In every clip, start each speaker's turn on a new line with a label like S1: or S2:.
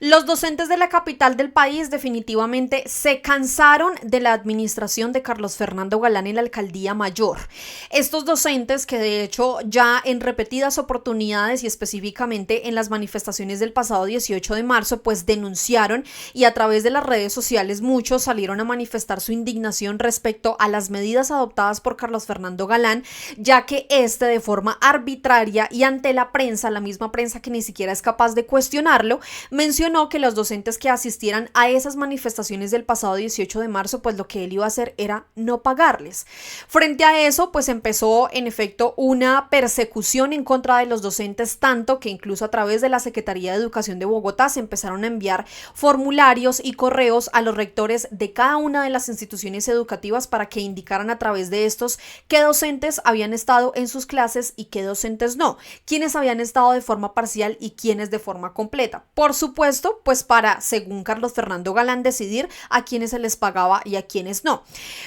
S1: Los docentes de la capital del país definitivamente se cansaron de la administración de Carlos Fernando Galán en la alcaldía mayor. Estos docentes que de hecho ya en repetidas oportunidades y específicamente en las manifestaciones del pasado 18 de marzo pues denunciaron y a través de las redes sociales muchos salieron a manifestar su indignación respecto a las medidas adoptadas por Carlos Fernando Galán, ya que este de forma arbitraria y ante la prensa, la misma prensa que ni siquiera es capaz de cuestionarlo, mencionó que los docentes que asistieran a esas manifestaciones del pasado 18 de marzo, pues lo que él iba a hacer era no pagarles. Frente a eso, pues empezó en efecto una persecución en contra de los docentes, tanto que incluso a través de la Secretaría de Educación de Bogotá se empezaron a enviar formularios y correos a los rectores de cada una de las instituciones educativas para que indicaran a través de estos qué docentes habían estado en sus clases y qué docentes no, quiénes habían estado de forma parcial y quiénes de forma completa. Por supuesto, pues para, según Carlos Fernando Galán, decidir a quiénes se les pagaba y a quiénes no.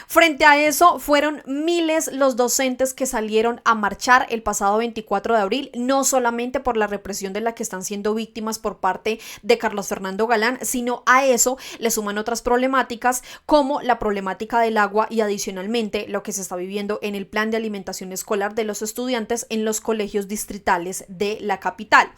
S1: Frente a eso, fueron miles los docentes que salieron a marchar el pasado 24 de abril, no solamente por la represión de la que están siendo víctimas por parte de Carlos Fernando Galán, sino a eso le suman otras problemáticas como la problemática del agua y adicionalmente lo que se está viviendo en el plan de alimentación escolar de los estudiantes en los colegios distritales de la capital.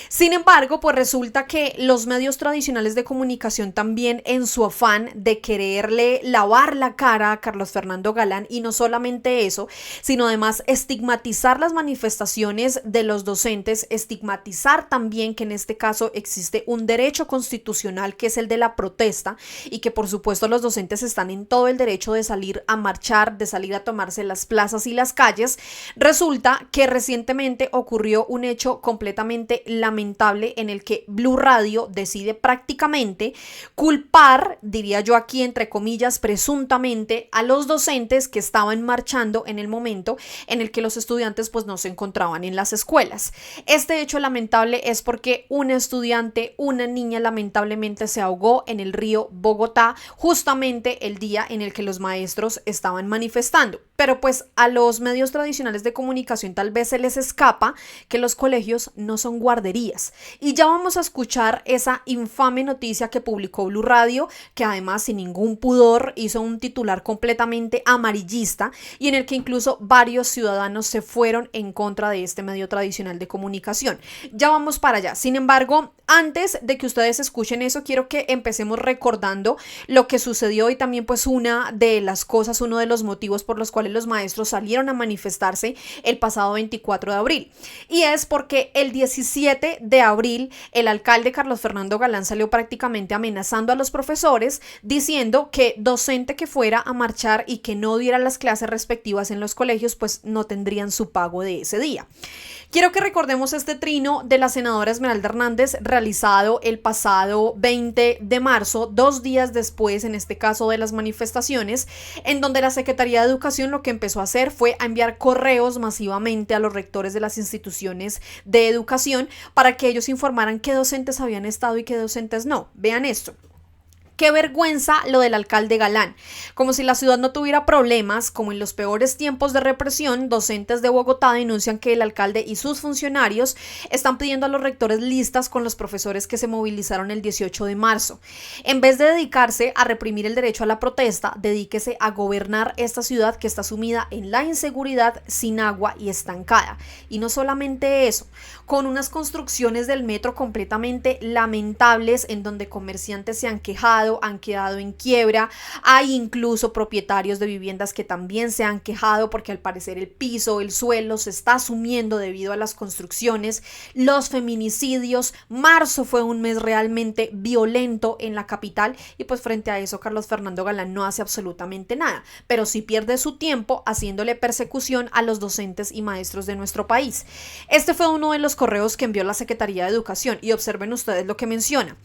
S1: Sin embargo, pues resulta que los medios tradicionales de comunicación también en su afán de quererle lavar la cara a Carlos Fernando Galán y no solamente eso, sino además estigmatizar las manifestaciones de los docentes, estigmatizar también que en este caso existe un derecho constitucional que es el de la protesta y que por supuesto los docentes están en todo el derecho de salir a marchar, de salir a tomarse las plazas y las calles. Resulta que recientemente ocurrió un hecho completamente lamentable en el que Blue Radio decide prácticamente culpar, diría yo aquí entre comillas, presuntamente a los docentes que estaban marchando en el momento en el que los estudiantes pues no se encontraban en las escuelas. Este hecho lamentable es porque un estudiante, una niña lamentablemente se ahogó en el río Bogotá justamente el día en el que los maestros estaban manifestando. Pero pues a los medios tradicionales de comunicación tal vez se les escapa que los colegios no son guarderías. Y ya vamos a escuchar esa infame noticia que publicó Blue Radio, que además sin ningún pudor hizo un titular completamente amarillista y en el que incluso varios ciudadanos se fueron en contra de este medio tradicional de comunicación. Ya vamos para allá. Sin embargo, antes de que ustedes escuchen eso, quiero que empecemos recordando lo que sucedió y también pues una de las cosas, uno de los motivos por los cuales los maestros salieron a manifestarse el pasado 24 de abril. Y es porque el 17 de abril el alcalde Carlos Fernando Galán salió prácticamente amenazando a los profesores diciendo que docente que fuera a marchar y que no diera las clases respectivas en los colegios pues no tendrían su pago de ese día. Quiero que recordemos este trino de la senadora Esmeralda Hernández realizado el pasado 20 de marzo, 2 días después, en este caso de las manifestaciones, en donde la Secretaría de Educación lo que empezó a hacer fue a enviar correos masivamente a los rectores de las instituciones de educación para que ellos informaran qué docentes habían estado y qué docentes no. Vean esto. Qué vergüenza lo del alcalde Galán. Como si la ciudad no tuviera problemas, como en los peores tiempos de represión, docentes de Bogotá denuncian que el alcalde y sus funcionarios están pidiendo a los rectores listas con los profesores que se movilizaron el 18 de marzo. En vez de dedicarse a reprimir el derecho a la protesta, dedíquese a gobernar esta ciudad que está sumida en la inseguridad, sin agua y estancada. Y no solamente eso, con unas construcciones del metro completamente lamentables en donde comerciantes se han quejado, han quedado en quiebra, hay incluso propietarios de viviendas que también se han quejado porque al parecer el piso, el suelo se está sumiendo debido a las construcciones, los feminicidios. Marzo fue un mes realmente violento en la capital y pues frente a eso Carlos Fernando Galán no hace absolutamente nada, pero sí pierde su tiempo haciéndole persecución a los docentes y maestros de nuestro país. Este fue uno de los correos que envió la Secretaría de Educación y observen ustedes lo que menciona.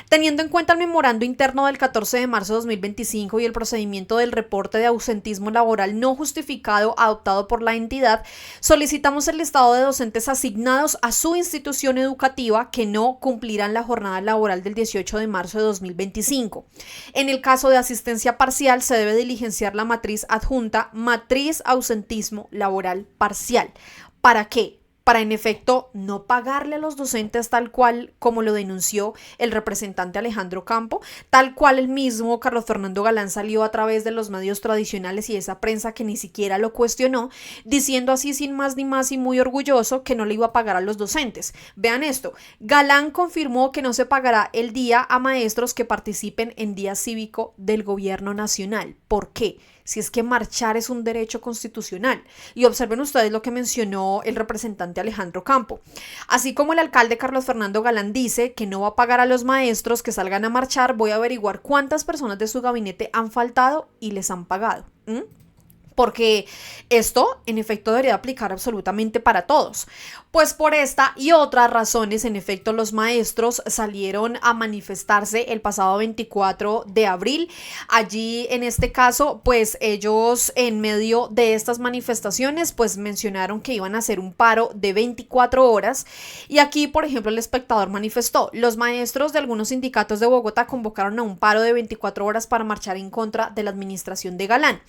S1: Teniendo en cuenta el memorando interno del 14 de marzo de 2025 y el procedimiento del reporte de ausentismo laboral no justificado adoptado por la entidad, solicitamos el listado de docentes asignados a su institución educativa que no cumplirán la jornada laboral del 18 de marzo de 2025. En el caso de asistencia parcial, se debe diligenciar la matriz adjunta, matriz ausentismo laboral parcial. ¿Para qué? para en efecto no pagarle a los docentes tal cual como lo denunció el representante Alejandro Campo, tal cual el mismo Carlos Fernando Galán salió a través de los medios tradicionales y esa prensa que ni siquiera lo cuestionó, diciendo así sin más ni más y muy orgulloso que no le iba a pagar a los docentes. Vean esto, Galán confirmó que no se pagará el día a maestros que participen en día cívico del gobierno nacional. ¿Por qué? Si es que marchar es un derecho constitucional. Y observen ustedes lo que mencionó el representante Alejandro Campo. Así como el alcalde Carlos Fernando Galán dice que no va a pagar a los maestros que salgan a marchar, voy a averiguar cuántas personas de su gabinete han faltado y les han pagado. Porque esto en efecto debería aplicar absolutamente para todos. Pues por esta y otras razones, en efecto, los maestros salieron a manifestarse el pasado 24 de abril. Allí, en este caso, pues ellos en medio de estas manifestaciones, pues mencionaron que iban a hacer un paro de 24 horas. Y aquí, por ejemplo, el Espectador manifestó, los maestros de algunos sindicatos de Bogotá convocaron a un paro de 24 horas para marchar en contra de la administración de Galán.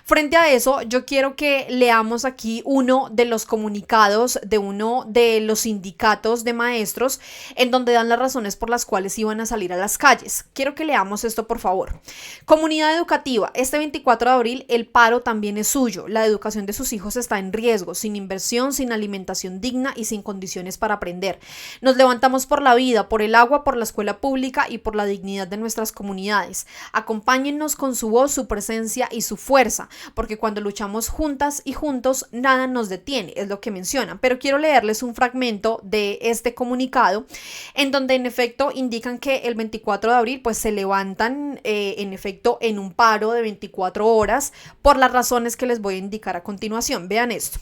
S1: Frente a eso, yo quiero que leamos aquí uno de los comunicados de uno de los sindicatos de maestros en donde dan las razones por las cuales iban a salir a las calles. Quiero que leamos esto, por favor. Comunidad educativa, este 24 de abril el paro también es suyo. La educación de sus hijos está en riesgo, sin inversión, sin alimentación digna y sin condiciones para aprender. Nos levantamos por la vida, por el agua, por la escuela pública y por la dignidad de nuestras comunidades. Acompáñennos con su voz, su presencia y su fuerza, porque cuando luchamos juntas y juntos, nada nos detiene, es lo que mencionan. Pero quiero leerles un fragmento de este comunicado en donde en efecto indican que el 24 de abril pues se levantan en efecto en un paro de 24 horas por las razones que les voy a indicar a continuación. Vean esto.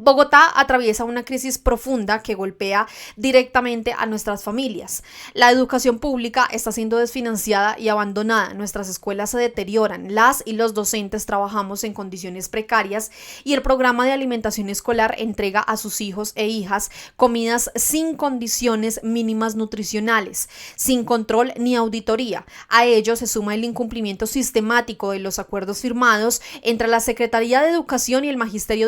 S1: Bogotá atraviesa una crisis profunda que golpea directamente a nuestras familias. La educación pública está siendo desfinanciada y abandonada. Nuestras escuelas se deterioran. Las y los docentes trabajamos en condiciones precarias y el programa de alimentación escolar entrega a sus hijos e hijas comidas sin condiciones mínimas nutricionales, sin control ni auditoría. A ello se suma el incumplimiento sistemático de los acuerdos firmados entre la Secretaría de Educación y el Magisterio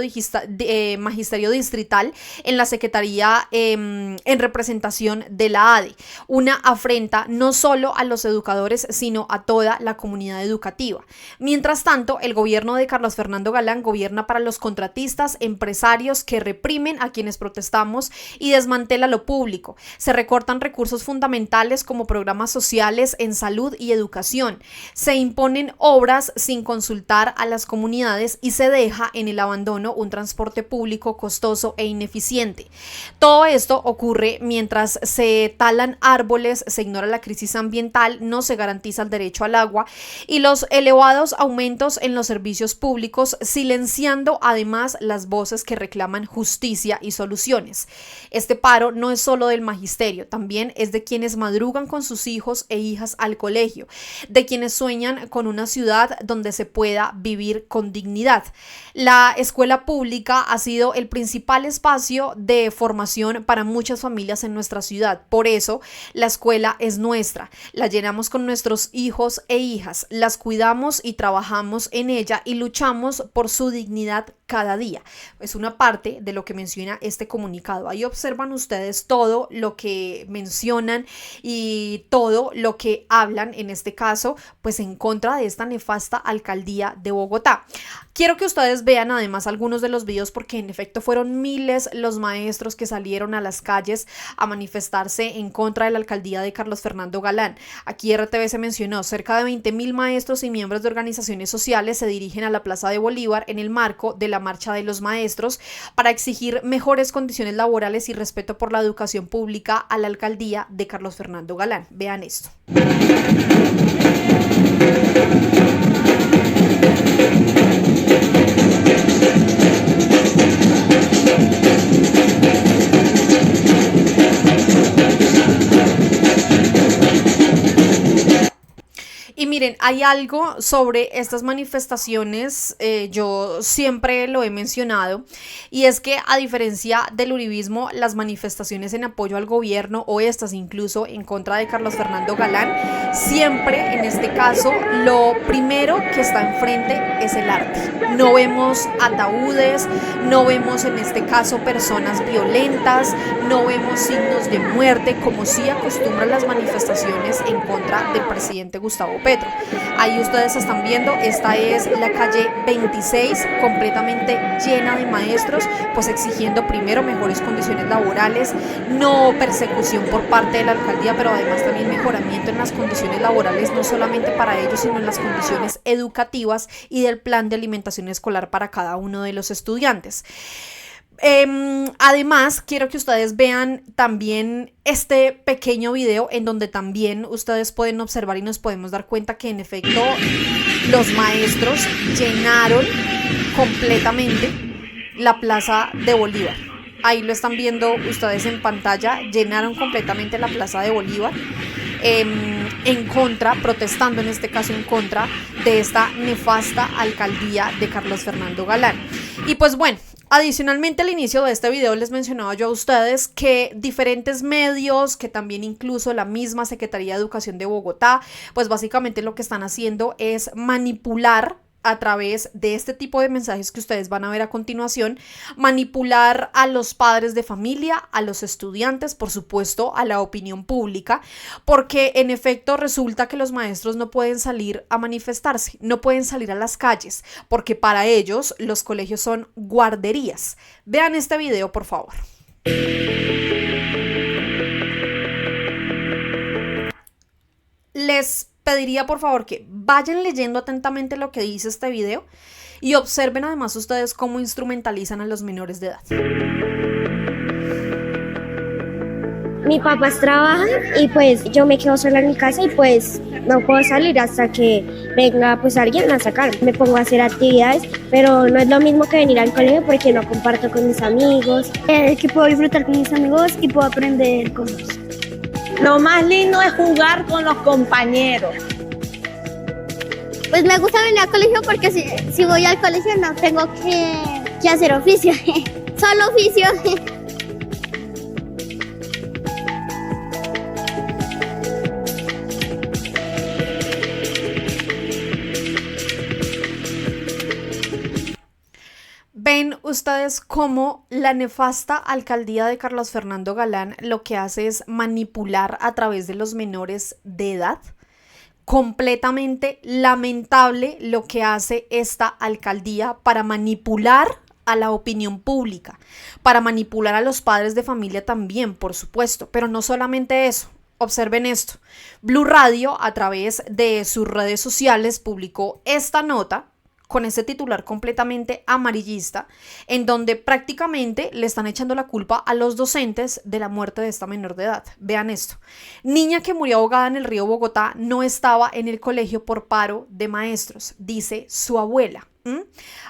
S1: Distrital en la Secretaría en representación de la ADE. Una afrenta no solo a los educadores, sino a toda la comunidad educativa. Mientras tanto, el gobierno de Carlos Fernando Galán gobierna para los contratistas, empresarios que reprimen a quienes protestamos y desmantela lo público. Se recortan recursos fundamentales como programas sociales en salud y educación. Se imponen obras sin consultar a las comunidades y se deja en el abandono un transporte público costoso e ineficiente. Todo esto ocurre mientras se talan árboles, se ignora la crisis ambiental, no se garantiza el derecho al agua y los elevados aumentos en los servicios públicos, silenciando además las voces que reclaman justicia y soluciones. Este paro no es solo del magisterio, también es de quienes madrugan con sus hijos e hijas al colegio, de quienes sueñan con una ciudad donde se pueda vivir con dignidad. La escuela pública ha sido el principal espacio de formación para muchas familias en nuestra ciudad. Por eso, la escuela es nuestra. La llenamos con nuestros hijos e hijas, las cuidamos y trabajamos en ella y luchamos por su dignidad cada día. Es una parte de lo que menciona este comunicado. Ahí observan ustedes todo lo que mencionan y todo lo que hablan, en este caso, pues en contra de esta nefasta alcaldía de Bogotá. Quiero que ustedes vean además algunos de los videos porque en efecto fueron miles los maestros que salieron a las calles a manifestarse en contra de la alcaldía de Carlos Fernando Galán. Aquí RTV se mencionó, cerca de 20.000 maestros y miembros de organizaciones sociales se dirigen a la Plaza de Bolívar en el marco de la Marcha de los Maestros para exigir mejores condiciones laborales y respeto por la educación pública a la alcaldía de Carlos Fernando Galán. Vean esto. Y miren Miren, hay algo sobre estas manifestaciones, yo siempre lo he mencionado, y es que a diferencia del uribismo, las manifestaciones en apoyo al gobierno o estas incluso en contra de Carlos Fernando Galán, siempre en este caso lo primero que está enfrente es el arte. No vemos ataúdes, no vemos en este caso personas violentas, no vemos signos de muerte como sí acostumbran las manifestaciones en contra del presidente Gustavo Petro. Ahí ustedes están viendo, esta es la calle 26 completamente llena de maestros, pues exigiendo primero mejores condiciones laborales, no persecución por parte de la alcaldía, pero además también mejoramiento en las condiciones laborales, no solamente para ellos, sino en las condiciones educativas y del plan de alimentación escolar para cada uno de los estudiantes. Además, quiero que ustedes vean también este pequeño video en donde también ustedes pueden observar y nos podemos dar cuenta que en efecto los maestros llenaron completamente la Plaza de Bolívar. Ahí lo están viendo ustedes en pantalla, llenaron completamente la Plaza de Bolívar. En contra, protestando en este caso en contra de esta nefasta alcaldía de Carlos Fernando Galán. Y pues bueno, adicionalmente al inicio de este video les mencionaba yo a ustedes que diferentes medios, que también incluso la misma Secretaría de Educación de Bogotá, pues básicamente lo que están haciendo es manipular a través de este tipo de mensajes que ustedes van a ver a continuación, manipular a los padres de familia, a los estudiantes, por supuesto, a la opinión pública, porque en efecto resulta que los maestros no pueden salir a manifestarse, no pueden salir a las calles, porque para ellos los colegios son guarderías. Vean este video, por favor. Les pediría por favor que vayan leyendo atentamente lo que dice este video y observen además ustedes cómo instrumentalizan a los menores de edad.
S2: Mi papá trabaja y pues yo me quedo sola en mi casa y pues no puedo salir hasta que venga pues alguien a sacarme. Me pongo a hacer actividades, pero no es lo mismo que venir al colegio porque no comparto con mis amigos.
S3: Que puedo disfrutar con mis amigos y puedo aprender cosas.
S4: Lo más lindo es jugar con los compañeros.
S3: Pues me gusta venir al colegio porque si voy al colegio no tengo que hacer oficio, solo oficio.
S1: Ven ustedes cómo la nefasta alcaldía de Carlos Fernando Galán lo que hace es manipular a través de los menores de edad. Completamente lamentable lo que hace esta alcaldía para manipular a la opinión pública, para manipular a los padres de familia también, por supuesto, pero no solamente eso. Observen esto. Blue Radio, a través de sus redes sociales, publicó esta nota con ese titular completamente amarillista, en donde prácticamente le están echando la culpa a los docentes de la muerte de esta menor de edad. Vean esto. Niña que murió ahogada en el río Bogotá no estaba en el colegio por paro de maestros, dice su abuela.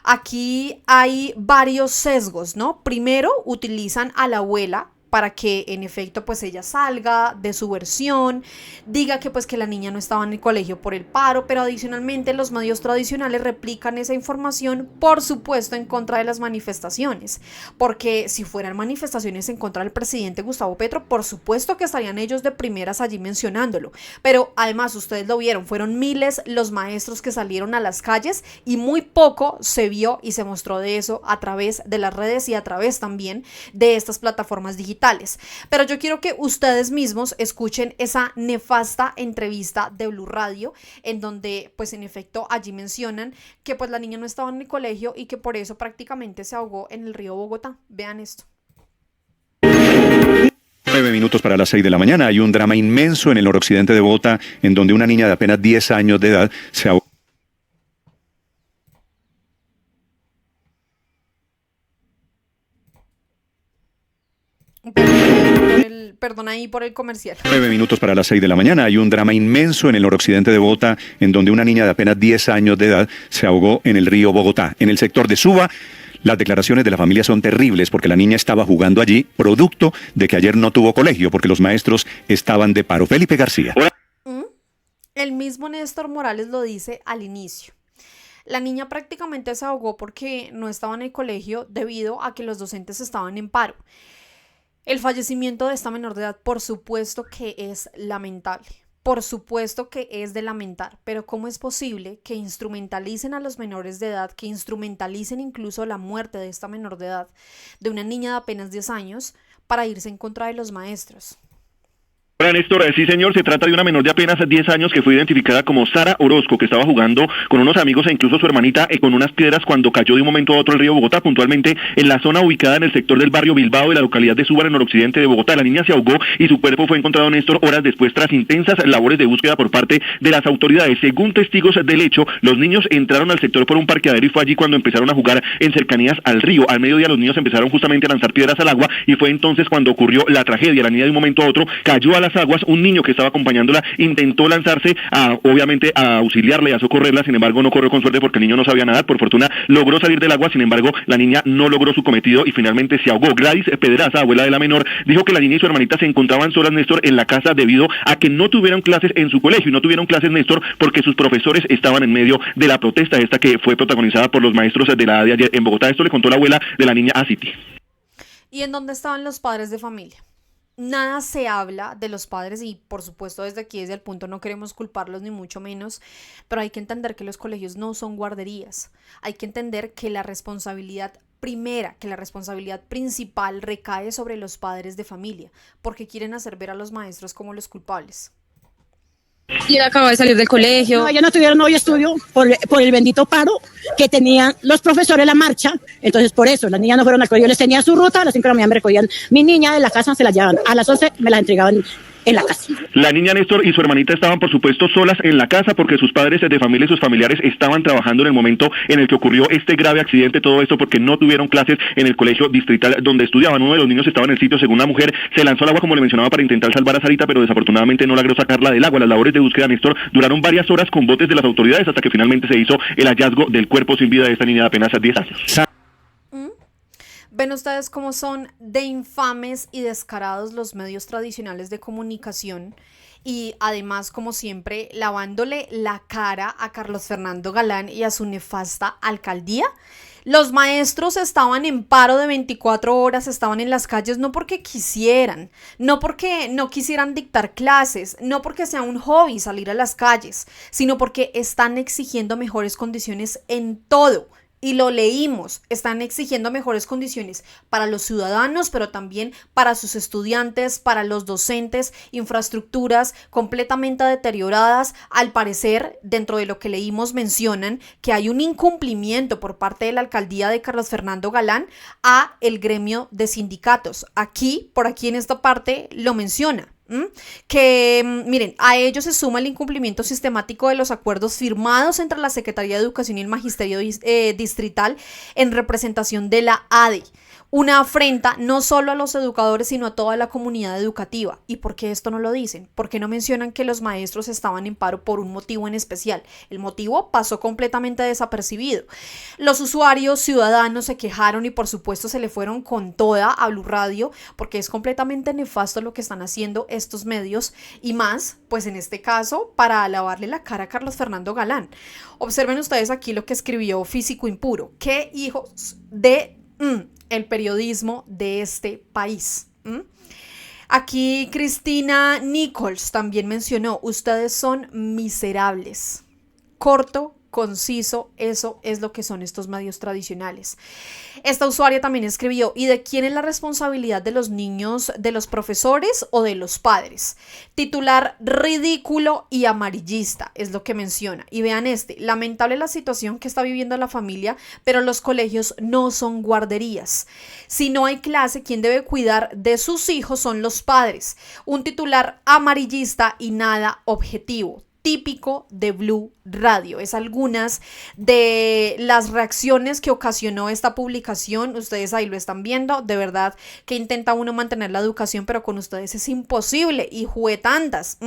S1: Aquí hay varios sesgos, ¿no? Primero, utilizan a la abuela para que en efecto pues ella salga de su versión, diga que pues que la niña no estaba en el colegio por el paro, pero adicionalmente los medios tradicionales replican esa información, por supuesto en contra de las manifestaciones, porque si fueran manifestaciones en contra del presidente Gustavo Petro, por supuesto que estarían ellos de primeras allí mencionándolo, pero además ustedes lo vieron, fueron miles los maestros que salieron a las calles y muy poco se vio y se mostró de eso a través de las redes y a través también de estas plataformas digitales. Pero yo quiero que ustedes mismos escuchen esa nefasta entrevista de Blue Radio, en donde pues en efecto allí mencionan que pues la niña no estaba en el colegio y que por eso prácticamente se ahogó en el río Bogotá. Vean esto.
S5: 9 minutos para las 6 de la mañana. Hay un drama inmenso en el noroccidente de Bogotá, en donde una niña de apenas 10 años de edad se ahogó.
S1: Perdón ahí por el comercial.
S5: 9 minutos para las 6 de la mañana. Hay un drama inmenso en el noroccidente de Bogotá, en donde una niña de apenas 10 años de edad se ahogó en el río Bogotá. En el sector de Suba, las declaraciones de la familia son terribles porque la niña estaba jugando allí, producto de que ayer no tuvo colegio porque los maestros estaban de paro. Felipe García.
S1: El mismo Néstor Morales lo dice al inicio. La niña prácticamente se ahogó porque no estaba en el colegio debido a que los docentes estaban en paro. El fallecimiento de esta menor de edad, por supuesto que es lamentable. Por supuesto que es de lamentar, pero ¿cómo es posible que instrumentalicen a los menores de edad, que instrumentalicen incluso la muerte de esta menor de edad, de una niña de apenas 10 años, para irse en contra de los maestros?
S6: Hola Néstor, sí señor, se trata de una menor de apenas 10 años que fue identificada como Sara Orozco, que estaba jugando con unos amigos e incluso su hermanita con unas piedras cuando cayó de un momento a otro el río Bogotá, puntualmente en la zona ubicada en el sector del barrio Bilbao de la localidad de Suba, en el noroccidente de Bogotá. La niña se ahogó y su cuerpo fue encontrado, Néstor, horas después tras intensas labores de búsqueda por parte de las autoridades. Según testigos del hecho, los niños entraron al sector por un parqueadero y fue allí cuando empezaron a jugar en cercanías al río. Al mediodía los niños empezaron justamente a lanzar piedras al agua y fue entonces cuando ocurrió la tragedia. La niña de un momento a otro cayó a las aguas. Un niño que estaba acompañándola intentó lanzarse obviamente a auxiliarla y a socorrerla, sin embargo no corrió con suerte porque el niño no sabía nadar. Por fortuna logró salir del agua, sin embargo la niña no logró su cometido y finalmente se ahogó. Gladys Pedraza, abuela de la menor, dijo que la niña y su hermanita se encontraban solas, Néstor, en la casa debido a que no tuvieron clases en su colegio, y no tuvieron clases, Néstor, porque sus profesores estaban en medio de la protesta esta que fue protagonizada por los maestros de la de ayer en Bogotá. Esto le contó la abuela de la niña a City.
S1: ¿Y en dónde estaban los padres de familia? Nada se habla de los padres y por supuesto desde aquí, desde el punto, no queremos culparlos ni mucho menos, pero hay que entender que los colegios no son guarderías. Hay que entender que la responsabilidad primera, que la responsabilidad principal recae sobre los padres de familia, porque quieren hacer ver a los maestros como los culpables.
S7: Y él acaba de salir del colegio.
S8: No, ellos no tuvieron hoy estudio por el bendito paro que tenían los profesores la marcha. Entonces, por eso, las niñas no fueron al colegio. Yo les tenía su ruta, a las 5 de la mañana me recogían mi niña de la casa, se la llevaban. A las 11 me las entregaban en la casa.
S6: La niña, Néstor, y su hermanita estaban, por supuesto, solas en la casa porque sus padres de familia y sus familiares estaban trabajando en el momento en el que ocurrió este grave accidente. Todo esto porque no tuvieron clases en el colegio distrital donde estudiaban. Uno de los niños estaba en el sitio, según la mujer, se lanzó al agua, como le mencionaba, para intentar salvar a Sarita, pero desafortunadamente no logró sacarla del agua. Las labores de búsqueda, Néstor, duraron varias horas con botes de las autoridades hasta que finalmente se hizo el hallazgo del cuerpo sin vida de esta niña de apenas 10 años.
S1: ¿Ven ustedes cómo son de infames y descarados los medios tradicionales de comunicación? Y además, como siempre, lavándole la cara a Carlos Fernando Galán y a su nefasta alcaldía. Los maestros estaban en paro de 24 horas, estaban en las calles no porque quisieran, no porque no quisieran dictar clases, no porque sea un hobby salir a las calles, sino porque están exigiendo mejores condiciones en todo. Y lo leímos, están exigiendo mejores condiciones para los ciudadanos, pero también para sus estudiantes, para los docentes, infraestructuras completamente deterioradas. Al parecer, dentro de lo que leímos, mencionan que hay un incumplimiento por parte de la alcaldía de Carlos Fernando Galán a el gremio de sindicatos. Por aquí en esta parte lo menciona. Que miren, a ello se suma el incumplimiento sistemático de los acuerdos firmados entre la Secretaría de Educación y el Magisterio Distrital en representación de la ADE. Una afrenta no solo a los educadores, sino a toda la comunidad educativa. ¿Y por qué esto no lo dicen? ¿Por qué no mencionan que los maestros estaban en paro por un motivo en especial? El motivo pasó completamente desapercibido. Los usuarios ciudadanos se quejaron y por supuesto se le fueron con toda a Blue Radio, porque es completamente nefasto lo que están haciendo estos medios y más, pues en este caso, para lavarle la cara a Carlos Fernando Galán. Observen ustedes aquí lo que escribió Físico Impuro. ¿Qué hijos de el periodismo de este país? Aquí Cristina Nichols también mencionó: ustedes son miserables. Corto, conciso, eso es lo que son estos medios tradicionales. Esta usuaria también escribió: ¿y de quién es la responsabilidad de los niños, de los profesores o de los padres? Titular ridículo y amarillista es lo que menciona. Y vean lamentable la situación que está viviendo la familia, pero los colegios no son guarderías. Si no hay clase, quien debe cuidar de sus hijos son los padres. Un titular amarillista y nada objetivo, típico de Blue Radio. Es algunas de las reacciones que ocasionó esta publicación. Ustedes ahí lo están viendo. De verdad que intenta uno mantener la educación, pero con ustedes es imposible y tantas.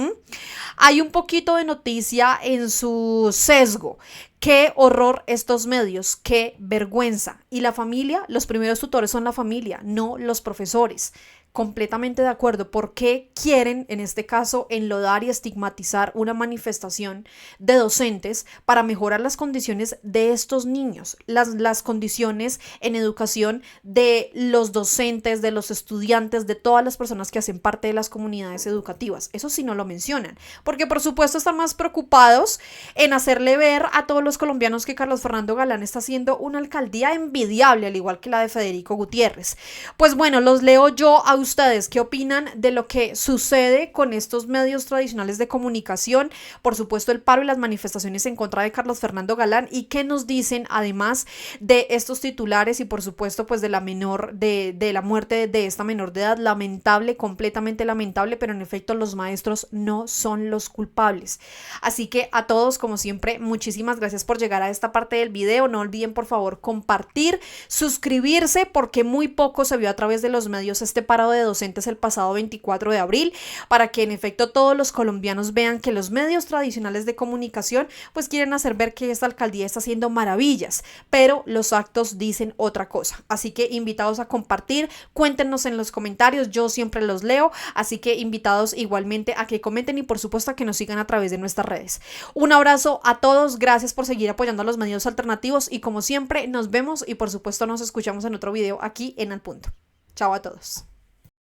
S1: Hay un poquito de noticia en su sesgo. Qué horror estos medios, qué vergüenza. Y la familia, los primeros tutores son la familia, no los profesores. completamente de acuerdo. ¿Por qué quieren, en este caso, enlodar y estigmatizar una manifestación de docentes para mejorar las condiciones de estos niños, las condiciones en educación de los docentes, de los estudiantes, de todas las personas que hacen parte de las comunidades educativas? Eso sí no lo mencionan, porque por supuesto están más preocupados en hacerle ver a todos los colombianos que Carlos Fernando Galán está haciendo una alcaldía envidiable, al igual que la de Federico Gutiérrez. Pues bueno, los leo yo a ustedes. ¿Qué opinan de lo que sucede con estos medios tradicionales de comunicación? Por supuesto, el paro y las manifestaciones en contra de Carlos Fernando Galán, y qué nos dicen además de estos titulares y por supuesto pues de la muerte de esta menor de edad. Lamentable, completamente lamentable, pero en efecto los maestros no son los culpables. Así que a todos, como siempre, muchísimas gracias por llegar a esta parte del video. No olviden por favor compartir, suscribirse, porque muy poco se vio a través de los medios este paro de docentes el pasado 24 de abril, para que en efecto todos los colombianos vean que los medios tradicionales de comunicación pues quieren hacer ver que esta alcaldía está haciendo maravillas, pero los actos dicen otra cosa. Así que invitados a compartir, cuéntenos en los comentarios, yo siempre los leo, así que invitados igualmente a que comenten y por supuesto a que nos sigan a través de nuestras redes. Un abrazo a todos, gracias por seguir apoyando a los medios alternativos y como siempre nos vemos y por supuesto nos escuchamos en otro video aquí en Al Punto. Chao a todos.